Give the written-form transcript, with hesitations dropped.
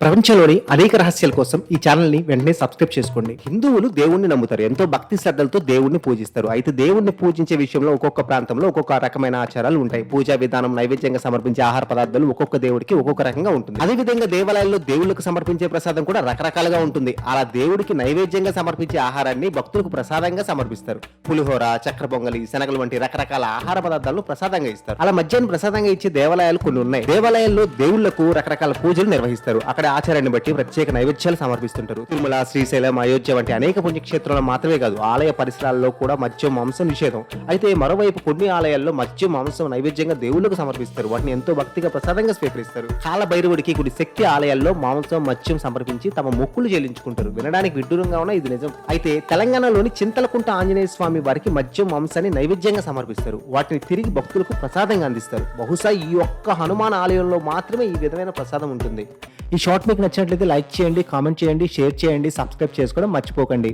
ప్రపంచంలోని అనేక రహస్యాల కోసం ఈ ఛానల్‌ని వెంటనే సబ్స్క్రైబ్ చేసుకోండి. హిందువులు దేవుణ్ణి నమ్ముతారు. ఎంతో భక్తి శ్రద్ధలతో దేవుణ్ణి పూజిస్తారు. అయితే దేవుణ్ణి పూజించే విషయంలో ఒక్కొక్క ప్రాంతంలో ఒక్కొక్క రకమైన ఆచారాలు ఉంటాయి. పూజా విధానం, నైవేద్యంగా సమర్పించే ఆహార పదార్థాలు ఒక్కొక్క దేవుడికి ఒక్కొక్క రకంగా ఉంటుంది. అదే విధంగా దేవాలయాల్లో దేవుళ్ళకు సమర్పించే ప్రసాదం కూడా రకరకాలుగా ఉంటుంది. అలా దేవుడికి నైవేద్యంగా సమర్పించే ఆహారాన్ని భక్తులకు ప్రసాదంగా సమర్పిస్తారు. పులిహోర, చక్ర పొంగలి, శనగలు వంటి రకరకాల ఆహార పదార్థాలను ప్రసాదంగా ఇస్తారు. అలా మద్యాన్ని ప్రసాదంగా ఇచ్చే దేవాలయాలు కొన్ని ఉన్నాయి. దేవాలయాల్లో దేవుళ్లకు రకరకాల పూజలు నిర్వహిస్తారు. అక్కడ ఆచారాన్ని బట్టి ప్రత్యేక నైవేద్యాలు సమర్పిస్తుంటారు. తిరుమల, శ్రీశైలం, అయోధ్య వంటి అనేక పుణ్యక్షేత్రాలు మాత్రమే కాదు, ఆలయ పరిసరాల్లో కూడా మద్యం, మాంసం నిషేధం. అయితే మరోవైపు కొన్ని ఆలయాల్లో మద్యం, మాంసం నైవేద్యంగా దేవుళ్లకు సమర్పిస్తారు. వాటిని ఎంతో భక్తిగా ప్రసాదంగా స్వీకరిస్తారు. కాల భైరవుడికి కొన్ని శక్తి ఆలయాల్లో మాంసం, మద్యం సమర్పించి తమ మొక్కులు చెల్లించుకుంటారు. వినడానికి విడ్డూరంగా ఉన్న ఇది నిజం. అయితే తెలంగాణలోని చింతలకుంట ఆంజనేయ స్వామి వారికి మద్యం, మాంసాన్ని నైవేద్యంగా సమర్పిస్తారు. వాటిని తిరిగి భక్తులకు ప్రసాదంగా అందిస్తారు. బహుశా ఈ ఒక్క హనుమాన్ ఆలయంలో మాత్రమే ఈ విధమైన ప్రసాదం ఉంటుంది. ఈ షార్ట్ మీకు నచ్చినట్లయితే లైక్ చేయండి, కామెంట్ చేయండి, షేర్ చేయండి, సబ్స్క్రైబ్ చేసుకోవడం మర్చిపోకండి.